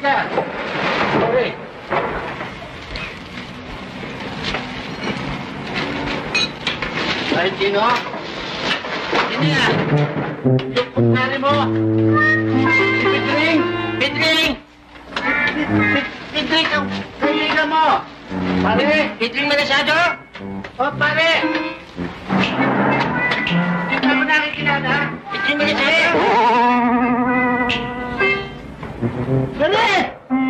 ka. Okay. Kahit sino? Sino yan? Yung kumpare mo. Pitring! Pitring! Pitring! Kaibigan mo! Pare! Pitring Malasado? O, pare! Hindi ka mo nakikilala? Pitring Malasado? Pare!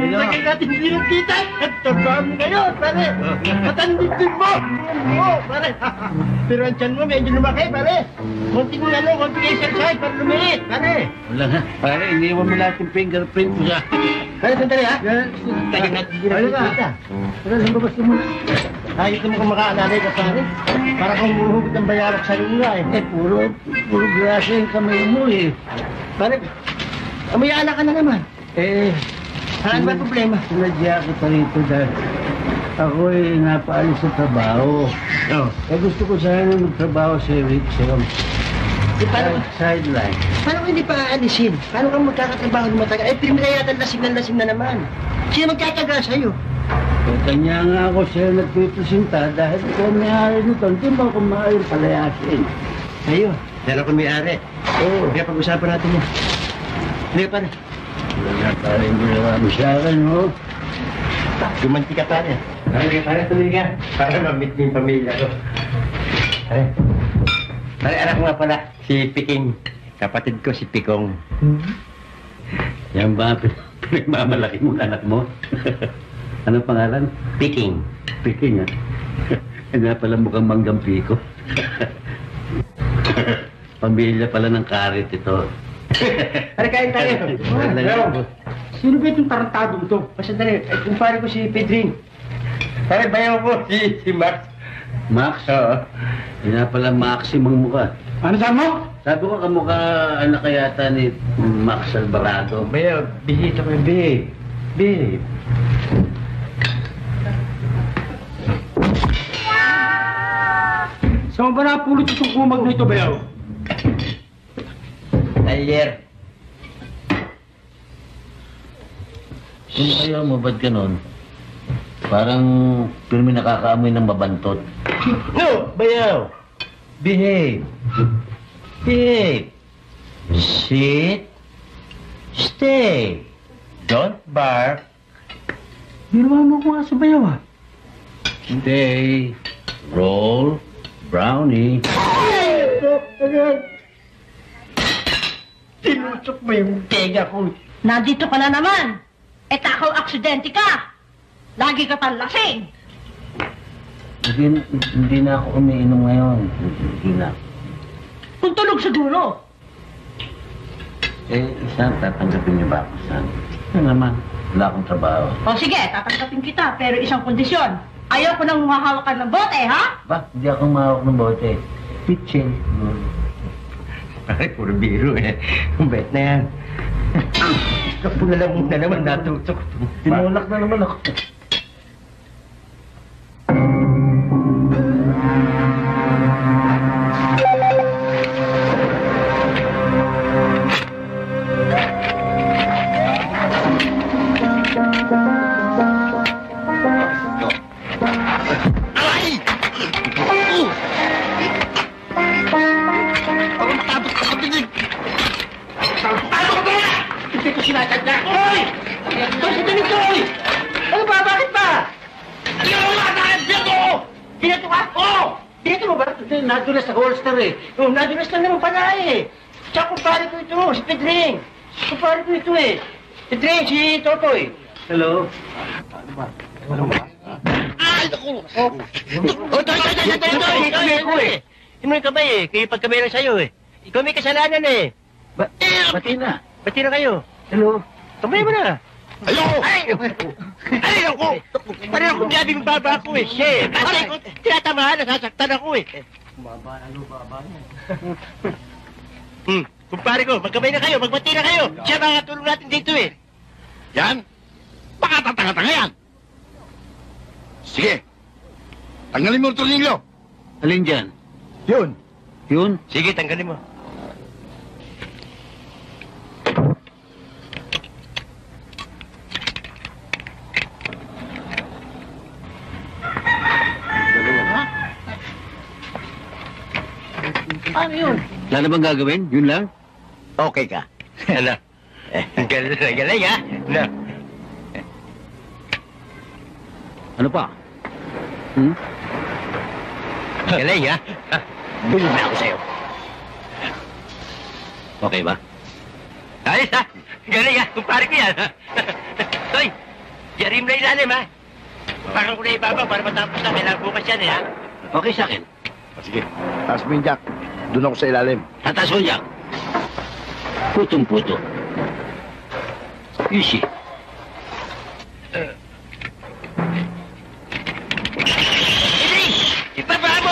Lagay natin hindi nagkita! Nagtagaan kayo, pare! Matandit mo! Oo, pare! Pero ang tiyan mo medyo lumaki, pare! Konting exercise para lumiit, pare! Wala nga. Pare, iniwan mo lahat yung fingerprint mo sa... Pare, sandali ha? Tayo natin hindi nagkita. Pare, lumabas mo muna. Ayos naman kung makaalalay ka, pare. Para kung umuhugot ng bayarok sa luna eh. Puro grasa yung kamay mo eh. Pare, amayala ka na naman. Ano ba problema? Sinadya ko pa rito dahil ako'y napaalis sa trabaho. Oo. Gusto ko sana magtrabaho sa Rickson. Sideline. Paano ko hindi pa aalisin? Paano ka magkakatrabaho ng matagal? Primera yata lasing na naman. Sino magkataga sa'yo? Kanya nga ako siya nagpipresinta dahil ikaw may-ari nito. Hindi mo ako maaaring palayasin. Sa'yo? Dahil ako may-ari. Oo. Kaya pag-usapan natin yan. Hindi pa rin. Wala pa rin ginawa mo sa akin, ho? Gumanti ka pa rin. Pare, tuloy ka. Para ma-meet mo yung pamilya ko. Pare, anak ko nga pala. Si Piking. Kapatid ko si Pikong. Yan ba pinagmamalaki mong anak mo? Anong pangalan? Piking. Piking, ha? Nga pala mukhang manggang piko. Pamilya pala ng karit ito. Pare, kain tayo. Sino ba itong tarantadong ito? Pasandali, kumpare ko si Pedring. Pare, bayaw ko si Max. Max? Oo. Yan nga pala maximum mukha. Ano saan mo? Sabi ko kamukha anak kayata ni Max Alvarado. Bayaw, bihita ko yung babe. Babe. Saan ba napulot itong kumag na ito, bayaw? Ayer. Kung ayaw mo, ba't ganon? Parang pirmi nakakaamoy ng mabantot. No, bayaw. Behave. Behave. Sit. Stay. Don't bark. Ginawa mo ko nga sa bayaw, ah. Stay. Roll. Brownie. Tinusok mo yung tenga ko. Nandito ka na naman. Eh, takaw aksidente ka. Lagi ka pang lasing. Hindi na ako umiinom ngayon. Hindi na. Kung tulog siguro. Isang tatanggapin niyo ba ako, San? Ano naman? Wala akong trabaho. O sige, tatanggapin kita, pero isang kondisyon. Ayaw ko nang humahawakan ng bote, ha? Ba? Hindi ako mahawak ng bote. Pitching. Ay, puro biro eh. Ang bet na yan. Kapulalang mo na naman natutok. Tinulak na naman ako. Nadulas sa holster eh. Nadulas lang naman pala eh. Tsaka kumpare ko ito, si Pedring. Kumpare ko ito eh. Pedring, si Totoy. Hello? Ay, naku! Toy! Inuwi ka ba eh? Kayo pagkamay lang sa'yo eh. Ikaw may kasalanan eh. Bati na. Bati na kayo. Hello? Tumay mo na. Ayoko! Ayoko! Parang akong gabi ng baba ko eh. Shit! Kasi ko tinatamahan, nasasaktan ako eh. Baba niya. Kumpare ko, magkamay na kayo, magbati na kayo. Siya mga tulong natin dito eh. Yan? Baka tatanga-tanga yan. Sige. Tanggalin mo ang tornilyo. Alin dyan? Yun. Yun? Sige, tanggalin mo. Paano yun? Wala na bang gagawin? Yun lang? Okay ka. Ano? Galing ha? No. Ano pa? Hmm? Galing ha? Bilib na ako sa'yo. Okay ba? Ayos ha? Galing ha? Kumpare ko yan. Toy, yarim na ilalim ha? Parang ko na ibabaw para matapos na. Kailangan bukas yan eh ha? Okay sa akin. Sige, taas mo yung jack. Doon ako sa ilalim. Tatas ko Jack. Putong-puto. Easy. Pitring! Ibaba mo!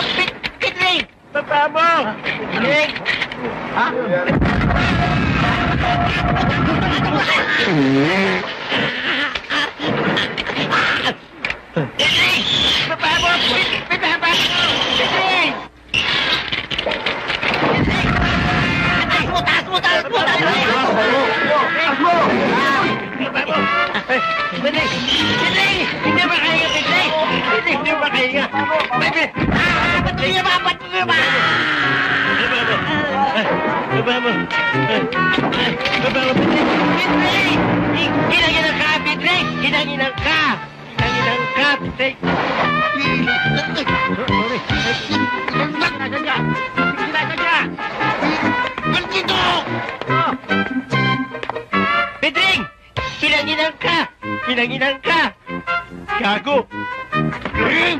Pitring! Ibaba mo! Pitring! Ha? Pitring! Ibaba mo! Ibaba mo! Pitring! Taas mo! Taas mo! Taas mo! Ibaba mo! Pitring! Pitring! Hindi ba kaya, Pitring? Pitring, hindi ba kaya? Patuloy ba? Patuloy ba? Ibaba mo! Ibaba mo, Pitring! Pitring! Ginang-ginang ka, Pitring! Ginang-ginang ka! Ginang-ginang ka, Pitring! Bandito! Pitring! Ginang-ginang ka! Ginang-ginang ka! Gago! Ay!